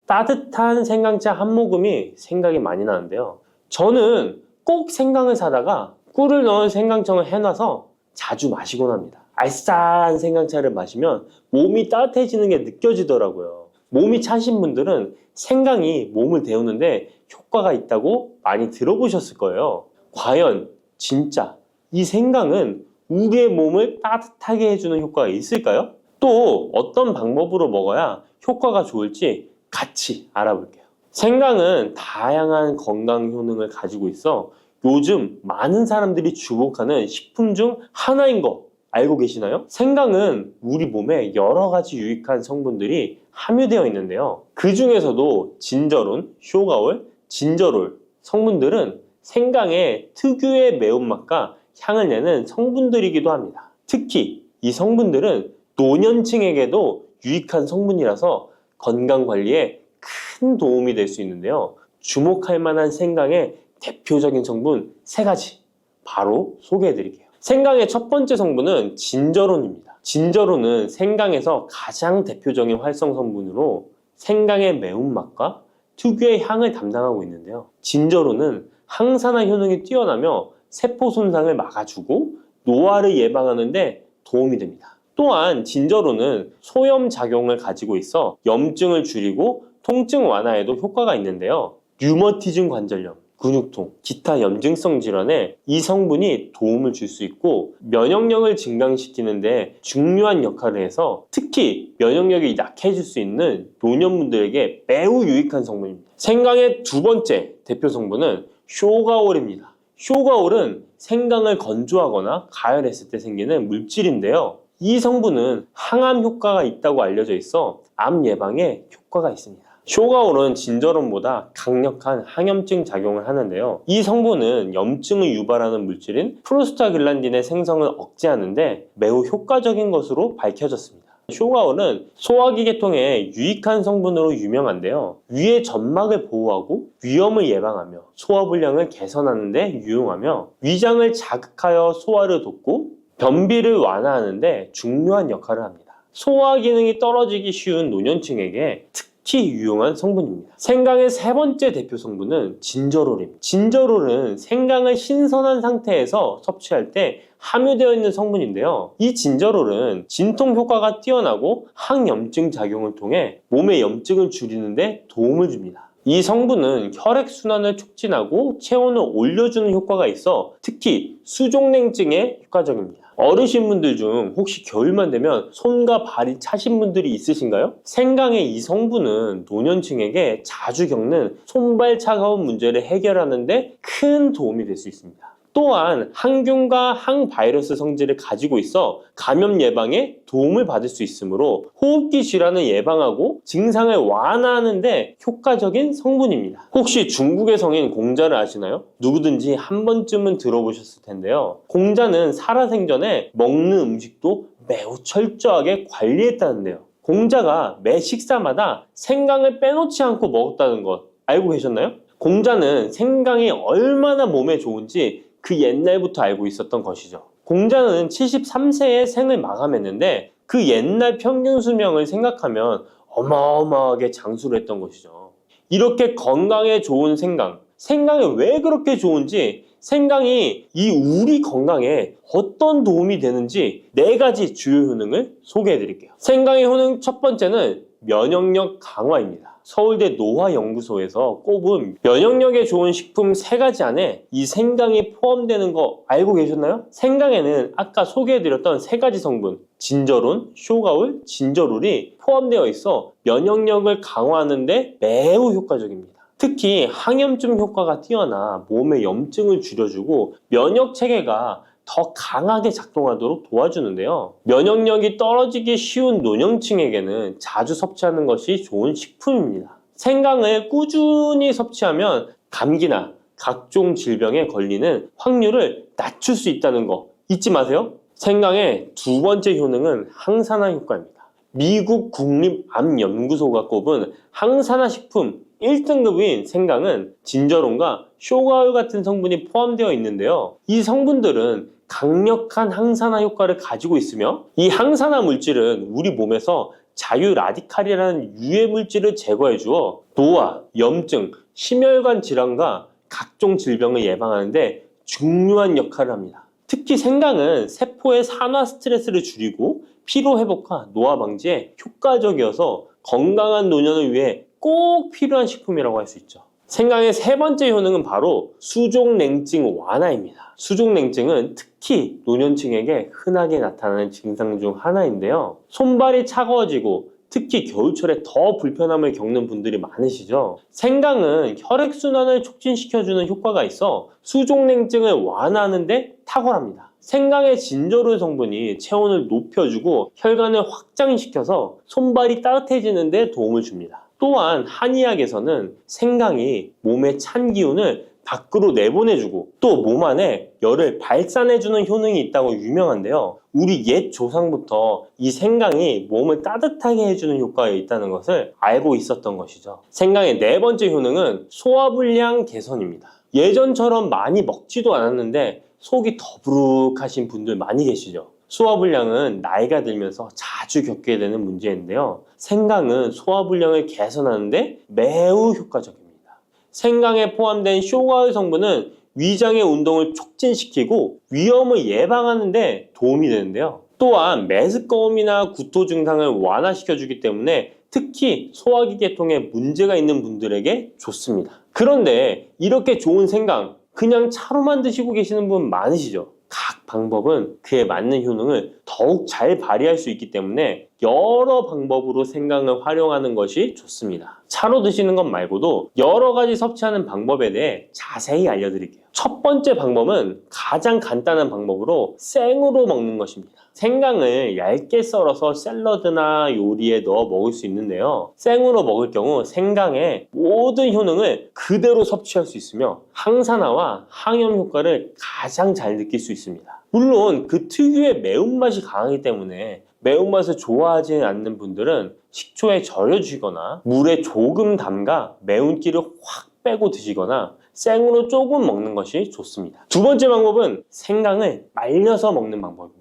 따뜻한 생강차 한 모금이 생각이 많이 나는데요. 저는 꼭 생강을 사다가 꿀을 넣은 생강청을 해놔서 자주 마시곤 합니다. 알싸한 생강차를 마시면 몸이 따뜻해지는 게 느껴지더라고요. 몸이 차신 분들은 생강이 몸을 데우는데 효과가 있다고 많이 들어보셨을 거예요. 과연 진짜 이 생강은 우리의 몸을 따뜻하게 해주는 효과가 있을까요? 또 어떤 방법으로 먹어야 효과가 좋을지 같이 알아볼게요. 생강은 다양한 건강 효능을 가지고 있어 요즘 많은 사람들이 주목하는 식품 중 하나인 거 알고 계시나요? 생강은 우리 몸에 여러 가지 유익한 성분들이 함유되어 있는데요. 그 중에서도 진저론, 쇼가올, 진저롤 성분들은 생강의 특유의 매운맛과 향을 내는 성분들이기도 합니다. 특히 이 성분들은 노년층에게도 유익한 성분이라서 건강관리에 큰 도움이 될 수 있는데요. 주목할 만한 생강의 대표적인 성분 3가지 바로 소개해 드릴게요. 생강의 첫 번째 성분은 진저론입니다. 진저론은 생강에서 가장 대표적인 활성 성분으로 생강의 매운맛과 특유의 향을 담당하고 있는데요. 진저론은 항산화 효능이 뛰어나며 세포 손상을 막아주고 노화를 예방하는 데 도움이 됩니다. 또한 진저론은 소염 작용을 가지고 있어 염증을 줄이고 통증 완화에도 효과가 있는데요. 류머티즘 관절염, 근육통, 기타 염증성 질환에 이 성분이 도움을 줄 수 있고 면역력을 증강시키는 데 중요한 역할을 해서 특히 면역력이 약해질 수 있는 노년분들에게 매우 유익한 성분입니다. 생강의 두 번째 대표 성분은 쇼가올입니다. 쇼가올은 생강을 건조하거나 가열했을 때 생기는 물질인데요. 이 성분은 항암 효과가 있다고 알려져 있어 암 예방에 효과가 있습니다. 쇼가올은 진저론보다 강력한 항염증 작용을 하는데요. 이 성분은 염증을 유발하는 물질인 프로스타글란딘의 생성을 억제하는데 매우 효과적인 것으로 밝혀졌습니다. 쇼가올은 소화기 계통에 유익한 성분으로 유명한데요. 위의 점막을 보호하고 위염을 예방하며 소화불량을 개선하는 데 유용하며 위장을 자극하여 소화를 돕고 변비를 완화하는 데 중요한 역할을 합니다. 소화 기능이 떨어지기 쉬운 노년층에게 특히 유용한 성분입니다. 생강의 세 번째 대표 성분은 진저롤입니다. 진저롤은 생강을 신선한 상태에서 섭취할 때 함유되어 있는 성분인데요. 이 진저롤은 진통 효과가 뛰어나고 항염증 작용을 통해 몸의 염증을 줄이는 데 도움을 줍니다. 이 성분은 혈액순환을 촉진하고 체온을 올려주는 효과가 있어 특히 수족냉증에 효과적입니다. 어르신분들 중 혹시 겨울만 되면 손과 발이 차신 분들이 있으신가요? 생강의 이 성분은 노년층에게 자주 겪는 손발 차가운 문제를 해결하는 데 큰 도움이 될 수 있습니다. 또한 항균과 항바이러스 성질을 가지고 있어 감염 예방에 도움을 받을 수 있으므로 호흡기 질환을 예방하고 증상을 완화하는 데 효과적인 성분입니다. 혹시 중국의 성인 공자를 아시나요? 누구든지 한 번쯤은 들어보셨을 텐데요. 공자는 살아생전에 먹는 음식도 매우 철저하게 관리했다는데요. 공자가 매 식사마다 생강을 빼놓지 않고 먹었다는 것 알고 계셨나요? 공자는 생강이 얼마나 몸에 좋은지 그 옛날부터 알고 있었던 것이죠. 공자는 73세에 생을 마감했는데 그 옛날 평균 수명을 생각하면 어마어마하게 장수를 했던 것이죠. 이렇게 건강에 좋은 생강, 생강이 왜 그렇게 좋은지 생강이 이 우리 건강에 어떤 도움이 되는지 4가지 주요 효능을 소개해 드릴게요. 생강의 효능 첫 번째는 면역력 강화입니다. 서울대 노화연구소에서 꼽은 면역력에 좋은 식품 3가지 안에 이 생강이 포함되는 거 알고 계셨나요? 생강에는 아까 소개해드렸던 3가지 성분 진저론, 쇼가올, 진저롤이 포함되어 있어 면역력을 강화하는 데 매우 효과적입니다. 특히 항염증 효과가 뛰어나 몸의 염증을 줄여주고 면역 체계가 더 강하게 작동하도록 도와주는데요. 면역력이 떨어지기 쉬운 노년층에게는 자주 섭취하는 것이 좋은 식품입니다. 생강을 꾸준히 섭취하면 감기나 각종 질병에 걸리는 확률을 낮출 수 있다는 거 잊지 마세요. 생강의 두 번째 효능은 항산화 효과입니다. 미국 국립암연구소가 꼽은 항산화 식품 1등급인 생강은 진저론과 쇼가올 같은 성분이 포함되어 있는데요. 이 성분들은 강력한 항산화 효과를 가지고 있으며 이 항산화 물질은 우리 몸에서 자유라디칼이라는 유해 물질을 제거해 주어 노화, 염증, 심혈관 질환과 각종 질병을 예방하는데 중요한 역할을 합니다. 특히 생강은 세포의 산화 스트레스를 줄이고 피로 회복과 노화 방지에 효과적이어서 건강한 노년을 위해 꼭 필요한 식품이라고 할 수 있죠. 생강의 세 번째 효능은 바로 수족냉증 완화입니다. 수족냉증은 특히 노년층에게 흔하게 나타나는 증상 중 하나인데요. 손발이 차가워지고 특히 겨울철에 더 불편함을 겪는 분들이 많으시죠. 생강은 혈액순환을 촉진시켜주는 효과가 있어 수족냉증을 완화하는 데 탁월합니다. 생강의 진저롤 성분이 체온을 높여주고 혈관을 확장시켜서 손발이 따뜻해지는 데 도움을 줍니다. 또한 한의학에서는 생강이 몸의 찬 기운을 밖으로 내보내주고 또 몸 안에 열을 발산해주는 효능이 있다고 유명한데요. 우리 옛 조상부터 이 생강이 몸을 따뜻하게 해주는 효과가 있다는 것을 알고 있었던 것이죠. 생강의 네 번째 효능은 소화불량 개선입니다. 예전처럼 많이 먹지도 않았는데 속이 더부룩하신 분들 많이 계시죠. 소화불량은 나이가 들면서 자주 겪게 되는 문제인데요. 생강은 소화불량을 개선하는데 매우 효과적입니다. 생강에 포함된 쇼가올 성분은 위장의 운동을 촉진시키고 위염을 예방하는 데 도움이 되는데요. 또한 메스꺼움이나 구토 증상을 완화시켜주기 때문에 특히 소화기 계통에 문제가 있는 분들에게 좋습니다. 그런데 이렇게 좋은 생강 그냥 차로만 드시고 계시는 분 많으시죠? 각 방법은 그에 맞는 효능을 더욱 잘 발휘할 수 있기 때문에 여러 방법으로 생강을 활용하는 것이 좋습니다. 차로 드시는 것 말고도 여러 가지 섭취하는 방법에 대해 자세히 알려드릴게요. 첫 번째 방법은 가장 간단한 방법으로 생으로 먹는 것입니다. 생강을 얇게 썰어서 샐러드나 요리에 넣어 먹을 수 있는데요. 생으로 먹을 경우 생강의 모든 효능을 그대로 섭취할 수 있으며 항산화와 항염 효과를 가장 잘 느낄 수 있습니다. 물론 그 특유의 매운맛이 강하기 때문에 매운맛을 좋아하지 않는 분들은 식초에 절여주시거나 물에 조금 담가 매운기를 확 빼고 드시거나 생으로 조금 먹는 것이 좋습니다. 두 번째 방법은 생강을 말려서 먹는 방법입니다.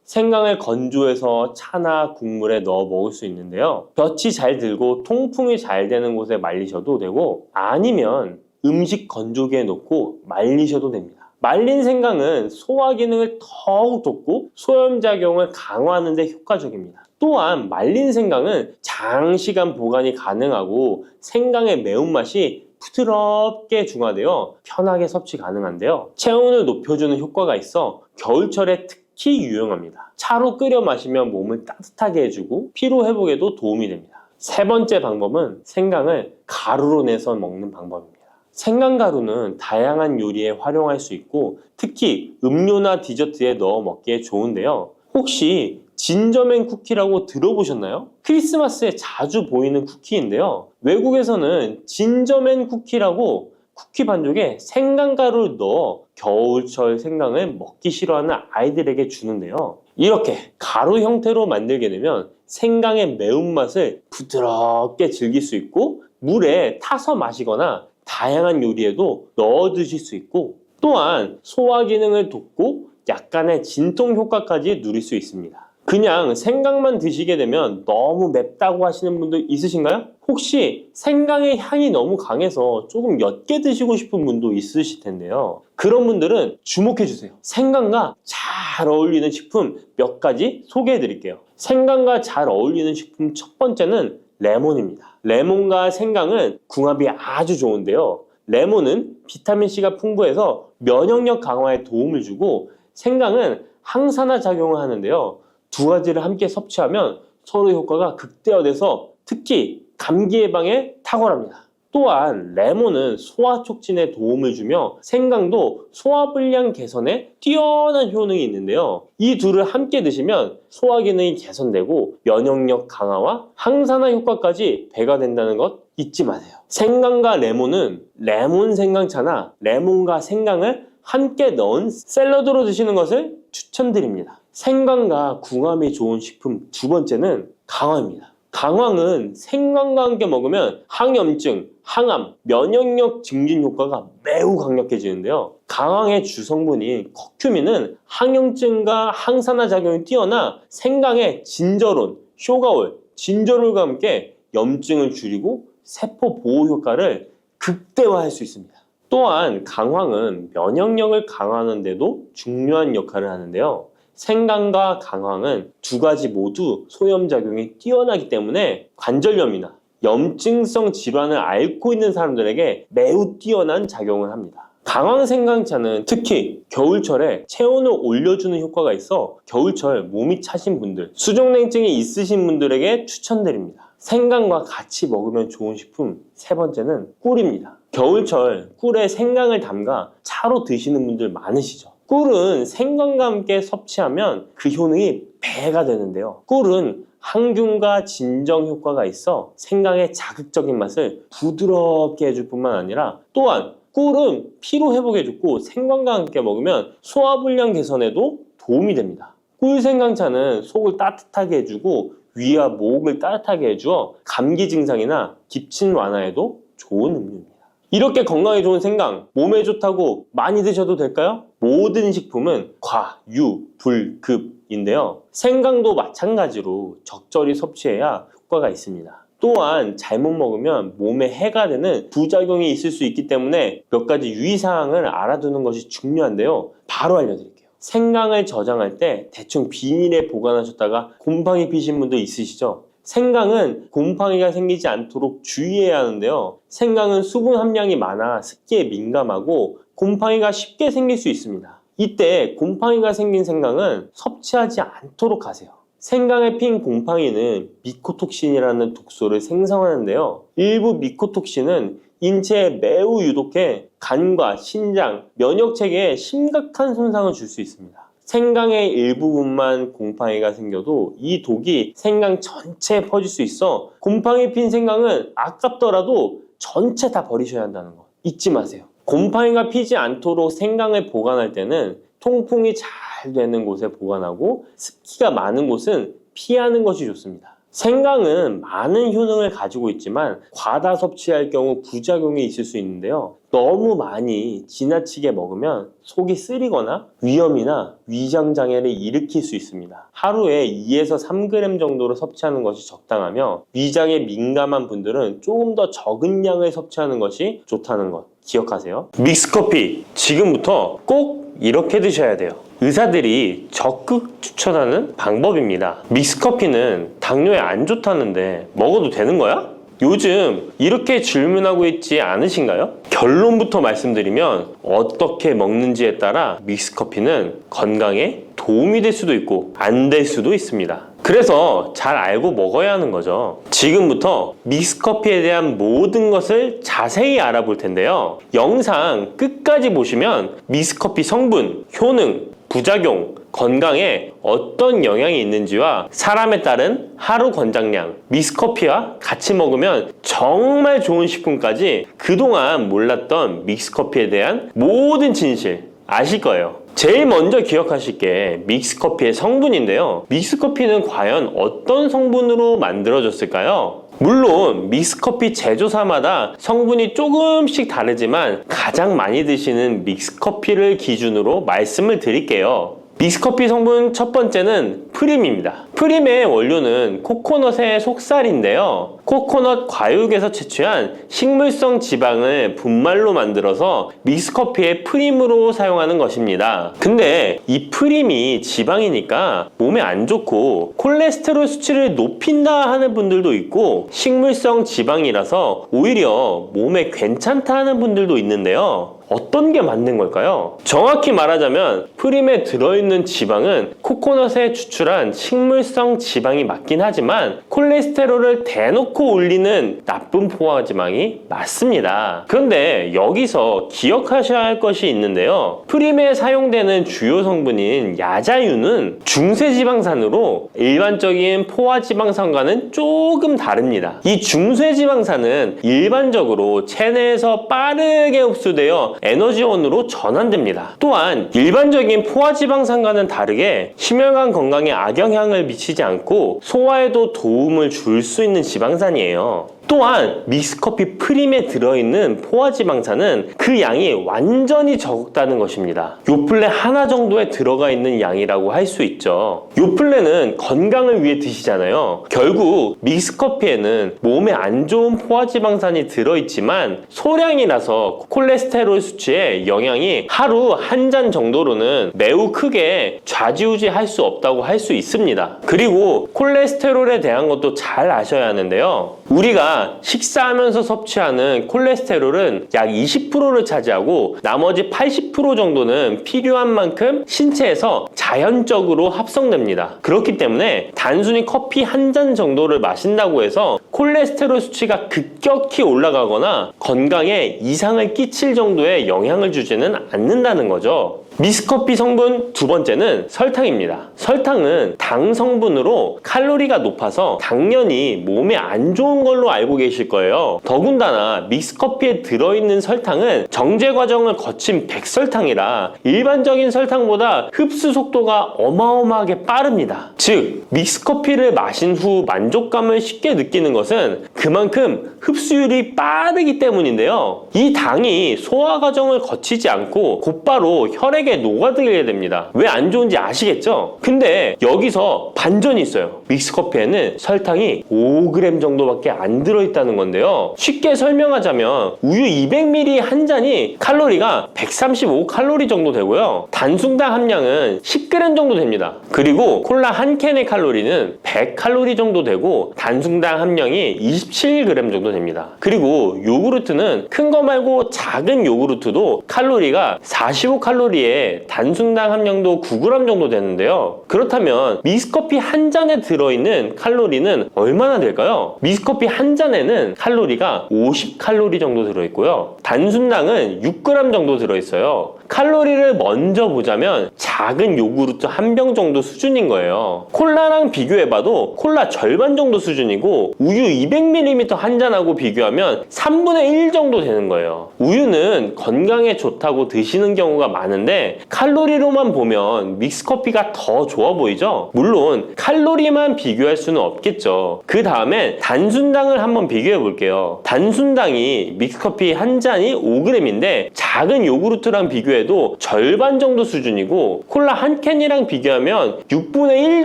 생강을 건조해서 차나 국물에 넣어 먹을 수 있는데요. 볕이 잘 들고 통풍이 잘 되는 곳에 말리셔도 되고 아니면 음식 건조기에 넣고 말리셔도 됩니다. 말린 생강은 소화 기능을 더욱 돋고 소염작용을 강화하는 데 효과적입니다. 또한 말린 생강은 장시간 보관이 가능하고 생강의 매운맛이 부드럽게 중화되어 편하게 섭취 가능한데요. 체온을 높여주는 효과가 있어 겨울철에 특히 유용합니다. 차로 끓여 마시면 몸을 따뜻하게 해주고 피로 회복에도 도움이 됩니다. 세 번째 방법은 생강을 가루로 내서 먹는 방법입니다. 생강가루는 다양한 요리에 활용할 수 있고 특히 음료나 디저트에 넣어 먹기에 좋은데요. 혹시 진저맨 쿠키라고 들어보셨나요? 크리스마스에 자주 보이는 쿠키인데요. 외국에서는 진저맨 쿠키라고 쿠키 반죽에 생강가루를 넣어 겨울철 생강을 먹기 싫어하는 아이들에게 주는데요. 이렇게 가루 형태로 만들게 되면 생강의 매운맛을 부드럽게 즐길 수 있고 물에 타서 마시거나 다양한 요리에도 넣어 드실 수 있고 또한 소화 기능을 돕고 약간의 진통 효과까지 누릴 수 있습니다. 그냥 생강만 드시게 되면 너무 맵다고 하시는 분들 있으신가요? 혹시 생강의 향이 너무 강해서 조금 옅게 드시고 싶은 분도 있으실 텐데요. 그런 분들은 주목해 주세요. 생강과 잘 어울리는 식품 몇 가지 소개해 드릴게요. 생강과 잘 어울리는 식품 첫 번째는 레몬입니다. 레몬과 생강은 궁합이 아주 좋은데요. 레몬은 비타민C가 풍부해서 면역력 강화에 도움을 주고 생강은 항산화 작용을 하는데요. 두 가지를 함께 섭취하면 서로 효과가 극대화돼서 특히 감기 예방에 탁월합니다. 또한 레몬은 소화 촉진에 도움을 주며 생강도 소화불량 개선에 뛰어난 효능이 있는데요. 이 둘을 함께 드시면 소화 기능이 개선되고 면역력 강화와 항산화 효과까지 배가 된다는 것 잊지 마세요. 생강과 레몬은 레몬 생강차나 레몬과 생강을 함께 넣은 샐러드로 드시는 것을 추천드립니다. 생강과 궁합이 좋은 식품 두 번째는 강황입니다. 강황은 생강과 함께 먹으면 항염증, 항암, 면역력 증진 효과가 매우 강력해지는데요. 강황의 주성분인 커큐민은 항염증과 항산화 작용이 뛰어나 생강의 진저론, 쇼가올, 진저롤과 함께 염증을 줄이고 세포 보호 효과를 극대화할 수 있습니다. 또한 강황은 면역력을 강화하는 데도 중요한 역할을 하는데요. 생강과 강황은 두 가지 모두 소염작용이 뛰어나기 때문에 관절염이나 염증성 질환을 앓고 있는 사람들에게 매우 뛰어난 작용을 합니다. 강황 생강차는 특히 겨울철에 체온을 올려주는 효과가 있어 겨울철 몸이 차신 분들, 수족냉증이 있으신 분들에게 추천드립니다. 생강과 같이 먹으면 좋은 식품 세 번째는 꿀입니다. 겨울철 꿀에 생강을 담가 차로 드시는 분들 많으시죠? 꿀은 생강과 함께 섭취하면 그 효능이 배가 되는데요. 꿀은 항균과 진정 효과가 있어 생강의 자극적인 맛을 부드럽게 해줄 뿐만 아니라 또한 꿀은 피로 회복에 좋고 생강과 함께 먹으면 소화불량 개선에도 도움이 됩니다. 꿀 생강차는 속을 따뜻하게 해주고 위와 목을 따뜻하게 해주어 감기 증상이나 기침 완화에도 좋은 음료입니다. 이렇게 건강에 좋은 생강, 몸에 좋다고 많이 드셔도 될까요? 모든 식품은 과, 유, 불, 급인데요. 생강도 마찬가지로 적절히 섭취해야 효과가 있습니다. 또한 잘못 먹으면 몸에 해가 되는 부작용이 있을 수 있기 때문에 몇 가지 유의사항을 알아두는 것이 중요한데요. 바로 알려드릴게요. 생강을 저장할 때 대충 비닐에 보관하셨다가 곰팡이 피신 분도 있으시죠? 생강은 곰팡이가 생기지 않도록 주의해야 하는데요. 생강은 수분 함량이 많아 습기에 민감하고 곰팡이가 쉽게 생길 수 있습니다. 이때 곰팡이가 생긴 생강은 섭취하지 않도록 하세요. 생강에 핀 곰팡이는 미코톡신이라는 독소를 생성하는데요. 일부 미코톡신은 인체에 매우 유독해 간과 신장, 면역체계에 심각한 손상을 줄 수 있습니다. 생강의 일부분만 곰팡이가 생겨도 이 독이 생강 전체에 퍼질 수 있어 곰팡이 핀 생강은 아깝더라도 전체 다 버리셔야 한다는 거 잊지 마세요. 곰팡이가 피지 않도록 생강을 보관할 때는 통풍이 잘 되는 곳에 보관하고 습기가 많은 곳은 피하는 것이 좋습니다. 생강은 많은 효능을 가지고 있지만 과다 섭취할 경우 부작용이 있을 수 있는데요. 너무 많이 지나치게 먹으면 속이 쓰리거나 위염이나 위장장애를 일으킬 수 있습니다. 하루에 2에서 3g 정도로 섭취하는 것이 적당하며 위장에 민감한 분들은 조금 더 적은 양을 섭취하는 것이 좋다는 것 기억하세요. 믹스커피 지금부터 꼭 이렇게 드셔야 돼요. 의사들이 적극 추천하는 방법입니다. 믹스커피는 당뇨에 안 좋다는데 먹어도 되는 거야? 요즘 이렇게 질문하고 있지 않으신가요? 결론부터 말씀드리면 어떻게 먹는지에 따라 믹스커피는 건강에 도움이 될 수도 있고 안 될 수도 있습니다. 그래서 잘 알고 먹어야 하는 거죠. 지금부터 믹스커피에 대한 모든 것을 자세히 알아볼 텐데요. 영상 끝까지 보시면 믹스커피 성분, 효능, 부작용, 건강에 어떤 영향이 있는지와 사람에 따른 하루 권장량, 믹스커피와 같이 먹으면 정말 좋은 식품까지 그동안 몰랐던 믹스커피에 대한 모든 진실 아실 거예요. 제일 먼저 기억하실 게 믹스커피의 성분인데요. 믹스커피는 과연 어떤 성분으로 만들어졌을까요? 물론 믹스커피 제조사마다 성분이 조금씩 다르지만 가장 많이 드시는 믹스커피를 기준으로 말씀을 드릴게요. 믹스커피 성분 첫 번째는 프림입니다. 프림의 원료는 코코넛의 속살인데요. 코코넛 과육에서 채취한 식물성 지방을 분말로 만들어서 믹스커피의 프림으로 사용하는 것입니다. 근데 이 프림이 지방이니까 몸에 안 좋고 콜레스테롤 수치를 높인다 하는 분들도 있고 식물성 지방이라서 오히려 몸에 괜찮다 하는 분들도 있는데요. 어떤 게 맞는 걸까요? 정확히 말하자면 프림에 들어있는 지방은 코코넛에 추출한 식물성 지방이 맞긴 하지만 콜레스테롤을 대놓고 올리는 나쁜 포화지방이 맞습니다. 그런데 여기서 기억하셔야 할 것이 있는데요. 프림에 사용되는 주요 성분인 야자유는 중쇄지방산으로 일반적인 포화지방산과는 조금 다릅니다. 이 중쇄지방산은 일반적으로 체내에서 빠르게 흡수되어 에너지원으로 전환됩니다. 또한 일반적인 포화지방산과는 다르게 심혈관 건강에 악영향을 미치지 않고 소화에도 도움을 줄 수 있는 지방산이에요. 또한 믹스커피 프림에 들어있는 포화지방산은 그 양이 완전히 적다는 것입니다. 요플레 하나 정도에 들어가 있는 양이라고 할 수 있죠. 요플레는 건강을 위해 드시잖아요. 결국 믹스커피에는 몸에 안 좋은 포화지방산이 들어있지만 소량이라서 콜레스테롤 수치에 영향이 하루 한 잔 정도로는 매우 크게 좌지우지할 수 없다고 할 수 있습니다. 그리고 콜레스테롤에 대한 것도 잘 아셔야 하는데요. 우리가 식사하면서 섭취하는 콜레스테롤은 약 20%를 차지하고 나머지 80% 정도는 필요한 만큼 신체에서 자연적으로 합성됩니다. 그렇기 때문에 단순히 커피 한 잔 정도를 마신다고 해서 콜레스테롤 수치가 급격히 올라가거나 건강에 이상을 끼칠 정도의 영향을 주지는 않는다는 거죠. 믹스커피 성분 두 번째는 설탕입니다. 설탕은 당 성분으로 칼로리가 높아서 당연히 몸에 안 좋은 걸로 알고 계실 거예요. 더군다나 믹스커피에 들어있는 설탕은 정제 과정을 거친 백설탕이라 일반적인 설탕보다 흡수 속도가 어마어마하게 빠릅니다. 즉 믹스커피를 마신 후 만족감을 쉽게 느끼는 것은 그만큼 흡수율이 빠르기 때문인데요. 이 당이 소화 과정을 거치지 않고 곧바로 혈액에 녹아들게 됩니다. 왜 안 좋은지 아시겠죠? 근데 여기서 반전이 있어요. 믹스커피에는 설탕이 5g 정도밖에 안 들어있다는 건데요. 쉽게 설명하자면 우유 200ml 한 잔이 칼로리가 135칼로리 정도 되고요. 단순당 함량은 10g 정도 됩니다. 그리고 콜라 한 캔의 칼로리는 100칼로리 정도 되고 단순당 함량이 27g 정도 됩니다. 그리고 요구르트는 큰 거 말고 작은 요구르트도 칼로리가 45칼로리에 단순당 함량도 9g 정도 되는데요. 그렇다면 믹스커피 한 잔에 들어있는 칼로리는 얼마나 될까요? 믹스커피 한 잔에는 칼로리가 50칼로리 정도 들어있고요. 단순당은 6g 정도 들어있어요. 칼로리를 먼저 보자면 작은 요구르트 한 병 정도 수준인 거예요. 콜라랑 비교해봐도 콜라 절반 정도 수준이고 우유 200ml 한 잔하고 비교하면 3분의 1 정도 되는 거예요. 우유는 건강에 좋다고 드시는 경우가 많은데 칼로리로만 보면 믹스커피가 더 좋아 보이죠? 물론 칼로리만 비교할 수는 없겠죠. 그 다음에 단순당을 한번 비교해 볼게요. 단순당이 믹스커피 한 잔이 5g인데 작은 요구르트랑 비교해도 절반 정도 수준이고 콜라 한 캔이랑 비교하면 6분의 1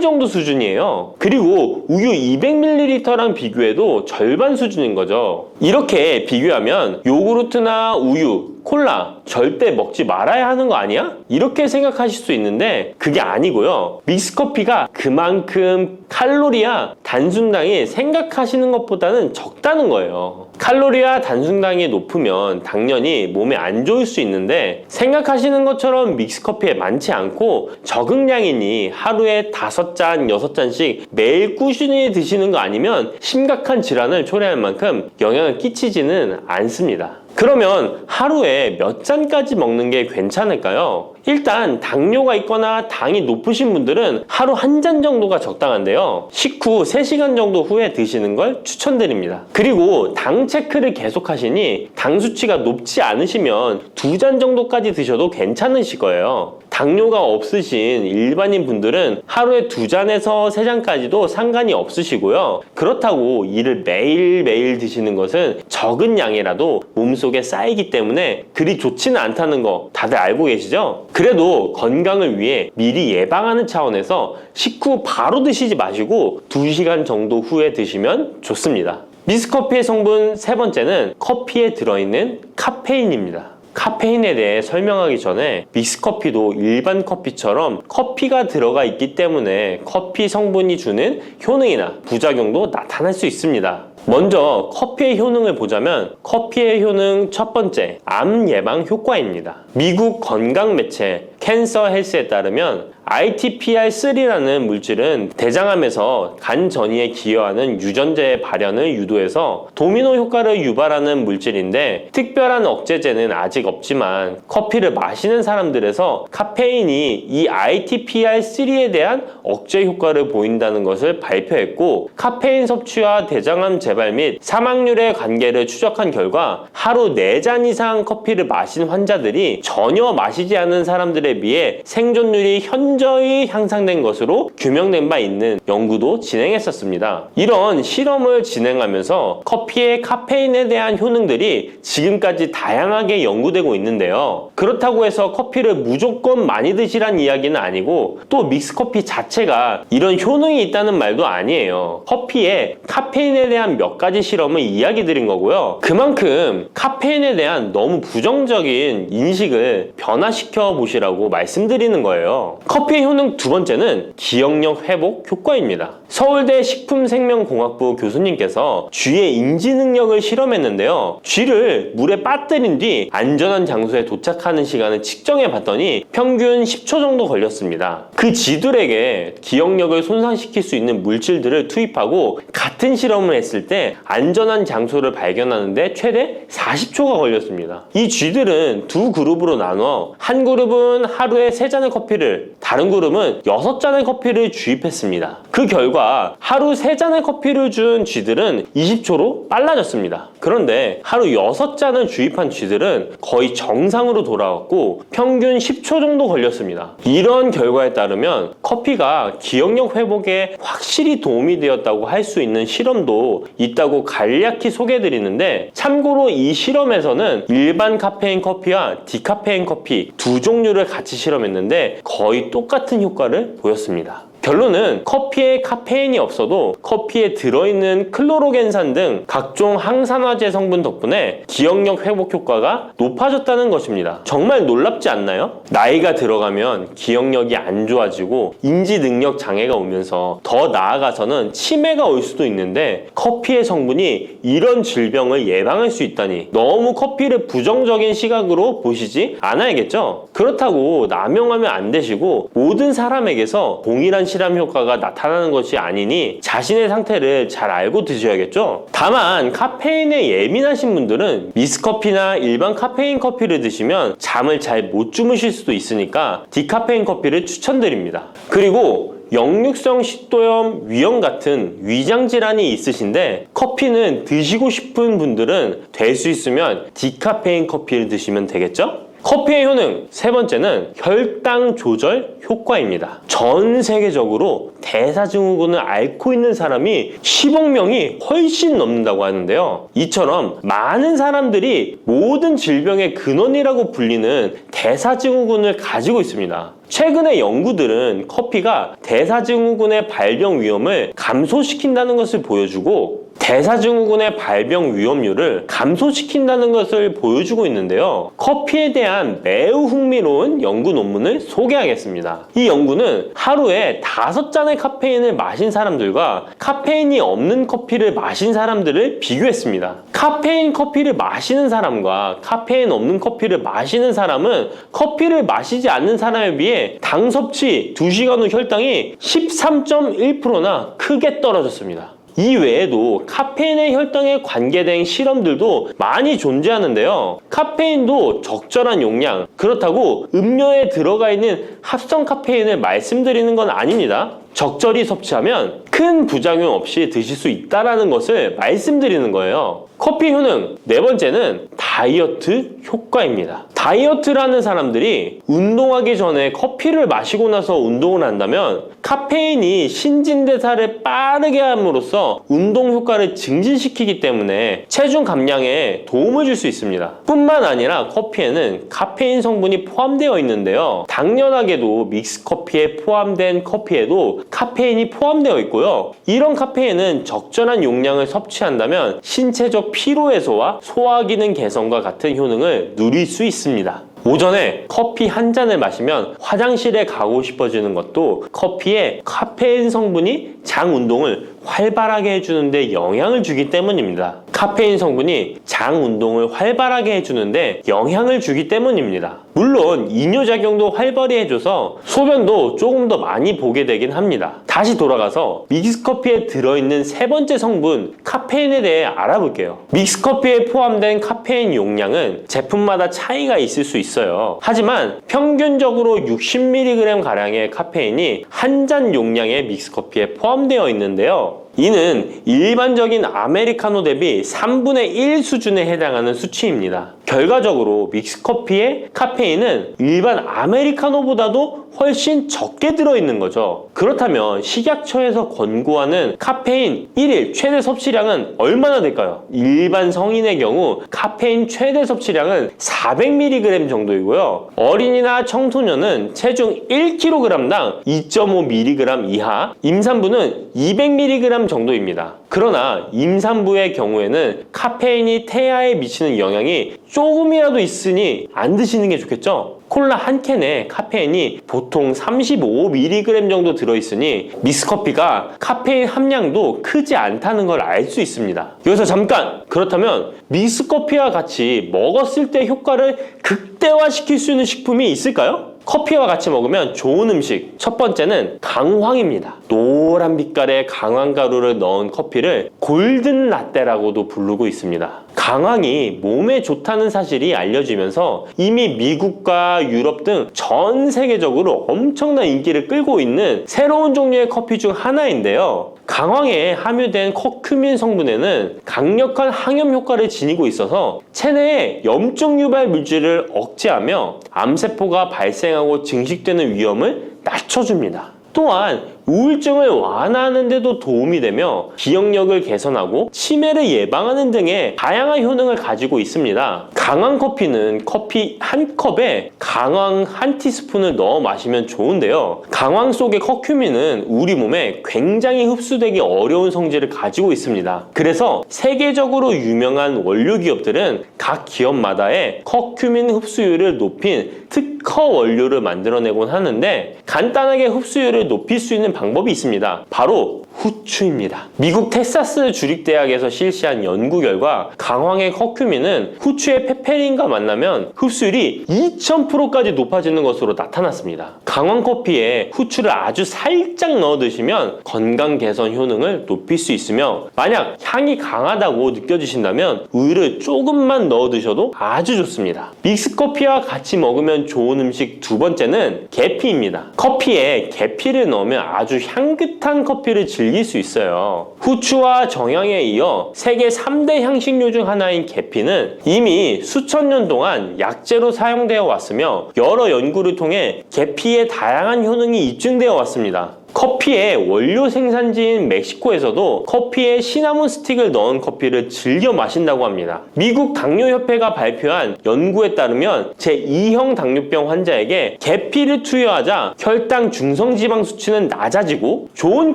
정도 수준이에요. 그리고 우유 200ml랑 비교해도 절반 수준인 거죠. 이렇게 비교하면 요구르트나 우유, 콜라 절대 먹지 말아야 하는 거 아니야? 이렇게 생각하실 수 있는데 그게 아니고요. 믹스커피가 그만큼 칼로리와 단순당이 생각하시는 것보다는 적다는 거예요. 칼로리와 단순당이 높으면 당연히 몸에 안 좋을 수 있는데 생각하시는 것처럼 믹스커피에 많지 않고 적응량이니 하루에 5잔, 6잔씩 매일 꾸준히 드시는 거 아니면 심각한 질환을 초래할 만큼 영향을 끼치지는 않습니다. 그러면 하루에 몇 잔까지 먹는 게 괜찮을까요? 일단 당뇨가 있거나 당이 높으신 분들은 하루 한 잔 정도가 적당한데요. 식후 3시간 정도 후에 드시는 걸 추천드립니다. 그리고 당 체크를 계속 하시니 당 수치가 높지 않으시면 2잔 정도까지 드셔도 괜찮으실 거예요. 당뇨가 없으신 일반인 분들은 하루에 2잔에서 3잔까지도 상관이 없으시고요. 그렇다고 이를 매일매일 드시는 것은 적은 양이라도 몸속에 쌓이기 때문에 그리 좋지는 않다는 거 다들 알고 계시죠? 그래도 건강을 위해 미리 예방하는 차원에서 식후 바로 드시지 마시고 2시간 정도 후에 드시면 좋습니다. 믹스커피의 성분 세 번째는 커피에 들어있는 카페인입니다. 카페인에 대해 설명하기 전에 믹스커피도 일반 커피처럼 커피가 들어가 있기 때문에 커피 성분이 주는 효능이나 부작용도 나타날 수 있습니다. 먼저 커피의 효능을 보자면 커피의 효능 첫 번째, 암 예방 효과입니다. 미국 건강 매체 캔서 헬스에 따르면 ITPR3라는 물질은 대장암에서 간 전이에 기여하는 유전자의 발현을 유도해서 도미노 효과를 유발하는 물질인데 특별한 억제제는 아직 없지만 커피를 마시는 사람들에서 카페인이 이 ITPR3에 대한 억제 효과를 보인다는 것을 발표했고 카페인 섭취와 대장암 재발 및 사망률의 관계를 추적한 결과 하루 4잔 이상 커피를 마신 환자들이 전혀 마시지 않은 사람들에 비해 생존율이 현저히 현저히 향상된 것으로 규명된 바 있는 연구도 진행했었습니다. 이런 실험을 진행하면서 커피의 카페인에 대한 효능들이 지금까지 다양하게 연구되고 있는데요. 그렇다고 해서 커피를 무조건 많이 드시란 이야기는 아니고 또 믹스커피 자체가 이런 효능이 있다는 말도 아니에요. 커피에 카페인에 대한 몇 가지 실험을 이야기 드린 거고요. 그만큼 카페인에 대한 너무 부정적인 인식을 변화시켜 보시라고 말씀드리는 거예요. 커피의 효능 두 번째는 기억력 회복 효과입니다. 서울대 식품생명공학부 교수님께서 쥐의 인지 능력을 실험했는데요. 쥐를 물에 빠뜨린 뒤 안전한 장소에 도착하는 시간을 측정해 봤더니 평균 10초 정도 걸렸습니다. 그 쥐들에게 기억력을 손상시킬 수 있는 물질들을 투입하고 같은 실험을 했을 때 안전한 장소를 발견하는데 최대 40초가 걸렸습니다. 이 쥐들은 두 그룹으로 나눠 한 그룹은 하루에 3잔의 커피를, 다른 그룹은 6잔의 커피를 주입했습니다. 그 결과 하루 3잔의 커피를 준 쥐들은 20초로 빨라졌습니다. 그런데 하루 6잔을 주입한 쥐들은 거의 정상으로 돌아왔고 평균 10초 정도 걸렸습니다. 이런 결과에 따르면 커피가 기억력 회복에 확실히 도움이 되었다고 할 수 있는 실험도 있다고 간략히 소개해드리는데, 참고로 이 실험에서는 일반 카페인 커피와 디카페인 커피 두 종류를 같이 실험했는데 거의 똑같은 효과를 보였습니다. 결론은 커피에 카페인이 없어도 커피에 들어있는 클로로겐산 등 각종 항산화제 성분 덕분에 기억력 회복 효과가 높아졌다는 것입니다. 정말 놀랍지 않나요? 나이가 들어가면 기억력이 안 좋아지고 인지 능력 장애가 오면서 더 나아가서는 치매가 올 수도 있는데 커피의 성분이 이런 질병을 예방할 수 있다니 너무 커피를 부정적인 시각으로 보시지 않아야겠죠? 그렇다고 남용하면 안 되시고 모든 사람에게서 동일한 실험 효과가 나타나는 것이 아니니 자신의 상태를 잘 알고 드셔야겠죠? 다만 카페인에 예민하신 분들은 믹스커피나 일반 카페인 커피를 드시면 잠을 잘 못 주무실 수도 있으니까 디카페인 커피를 추천드립니다. 그리고 역류성 식도염, 위염 같은 위장 질환이 있으신데 커피는 드시고 싶은 분들은 될 수 있으면 디카페인 커피를 드시면 되겠죠? 커피의 효능 세 번째는 혈당 조절 효과입니다. 전 세계적으로 대사증후군을 앓고 있는 사람이 10억 명이 훨씬 넘는다고 하는데요. 이처럼 많은 사람들이 모든 질병의 근원이라고 불리는 대사증후군을 가지고 있습니다. 최근의 연구들은 커피가 대사증후군의 발병 위험을 감소시킨다는 것을 보여주고 대사증후군의 발병 위험률을 감소시킨다는 것을 보여주고 있는데요. 커피에 대한 매우 흥미로운 연구 논문을 소개하겠습니다. 이 연구는 하루에 5잔의 카페인을 마신 사람들과 카페인이 없는 커피를 마신 사람들을 비교했습니다. 카페인 커피를 마시는 사람과 카페인 없는 커피를 마시는 사람은 커피를 마시지 않는 사람에 비해 당 섭취 2시간 후 혈당이 13.1%나 크게 떨어졌습니다. 이 외에도 카페인의 혈당에 관계된 실험들도 많이 존재하는데요. 카페인도 적절한 용량, 그렇다고 음료에 들어가 있는 합성 카페인을 말씀드리는 건 아닙니다. 적절히 섭취하면 큰 부작용 없이 드실 수 있다는 것을 말씀드리는 거예요. 커피 효능 네 번째는 다이어트 효과입니다. 다이어트라는 사람들이 운동하기 전에 커피를 마시고 나서 운동을 한다면 카페인이 신진대사를 빠르게 함으로써 운동 효과를 증진시키기 때문에 체중 감량에 도움을 줄 수 있습니다. 뿐만 아니라 커피에는 카페인 성분이 포함되어 있는데요. 당연하게도 믹스커피에 포함된 커피에도 카페인이 포함되어 있고요. 이런 카페인은 적절한 용량을 섭취한다면 신체적 피로 해소와 소화 기능 개선과 같은 효능을 누릴 수 있습니다. 오전에 커피 한 잔을 마시면 화장실에 가고 싶어지는 것도 커피에 카페인 성분이 장 운동을 활발하게 해주는데 영향을 주기 때문입니다. 카페인 성분이 장 운동을 활발하게 해주는데 영향을 주기 때문입니다. 물론 이뇨작용도 활발히 해줘서 소변도 조금 더 많이 보게 되긴 합니다. 다시 돌아가서 믹스커피에 들어있는 세 번째 성분 카페인에 대해 알아볼게요. 믹스커피에 포함된 카페인 용량은 제품마다 차이가 있을 수 있어요. 하지만 평균적으로 60mg 가량의 카페인이 한 잔 용량의 믹스커피에 포함되어 있는데요. 이는 일반적인 아메리카노 대비 3분의 1 수준에 해당하는 수치입니다. 결과적으로 믹스커피의 카페인은 일반 아메리카노보다도 훨씬 적게 들어있는 거죠. 그렇다면 식약처에서 권고하는 카페인 1일 최대 섭취량은 얼마나 될까요? 일반 성인의 경우 카페인 최대 섭취량은 400mg 정도이고요. 어린이나 청소년은 체중 1kg당 2.5mg 이하, 임산부는 200mg 정도입니다. 그러나 임산부의 경우에는 카페인이 태아에 미치는 영향이 조금이라도 있으니 안 드시는 게 좋겠죠? 콜라 한 캔에 카페인이 보통 35mg 정도 들어있으니 믹스커피가 카페인 함량도 크지 않다는 걸 알 수 있습니다. 여기서 잠깐! 그렇다면 믹스커피와 같이 먹었을 때 효과를 극대화시킬 수 있는 식품이 있을까요? 커피와 같이 먹으면 좋은 음식, 첫 번째는 강황입니다. 노란 빛깔의 강황가루를 넣은 커피를 골든 라떼라고도 부르고 있습니다. 강황이 몸에 좋다는 사실이 알려지면서 이미 미국과 유럽 등 전 세계적으로 엄청난 인기를 끌고 있는 새로운 종류의 커피 중 하나인데요. 강황에 함유된 커큐민 성분에는 강력한 항염 효과를 지니고 있어서 체내의 염증 유발 물질을 억제하며 암세포가 발생하고 증식되는 위험을 낮춰줍니다. 또한 우울증을 완화하는 데도 도움이 되며 기억력을 개선하고 치매를 예방하는 등의 다양한 효능을 가지고 있습니다. 강황 커피는 커피 한 컵에 강황 한 티스푼을 넣어 마시면 좋은데요. 강황 속의 커큐민은 우리 몸에 굉장히 흡수되기 어려운 성질을 가지고 있습니다. 그래서 세계적으로 유명한 원료 기업들은 각 기업마다의 커큐민 흡수율을 높인 특허 원료를 만들어내곤 하는데 간단하게 흡수율을 높일 수 있는 방법이 있습니다. 바로 후추입니다. 미국 텍사스 주립대학에서 실시한 연구 결과 강황의 커큐민은 후추의 페페린과 만나면 흡수율이 2000%까지 높아지는 것으로 나타났습니다. 강황 커피에 후추를 아주 살짝 넣어 드시면 건강 개선 효능을 높일 수 있으며 만약 향이 강하다고 느껴지신다면 우유를 조금만 넣어 드셔도 아주 좋습니다. 믹스커피와 같이 먹으면 좋은 음식 두 번째는 계피입니다. 커피에 계피를 넣으면 아주 향긋한 커피를 즐길 수 있어요. 후추와 정향에 이어 세계 3대 향신료 중 하나인 계피는 이미 수천 년 동안 약재로 사용되어 왔으며 여러 연구를 통해 계피의 다양한 효능이 입증되어 왔습니다. 커피의 원료 생산지인 멕시코에서도 커피에 시나몬 스틱을 넣은 커피를 즐겨 마신다고 합니다. 미국 당뇨협회가 발표한 연구에 따르면 제2형 당뇨병 환자에게 계피를 투여하자 혈당 중성지방 수치는 낮아지고 좋은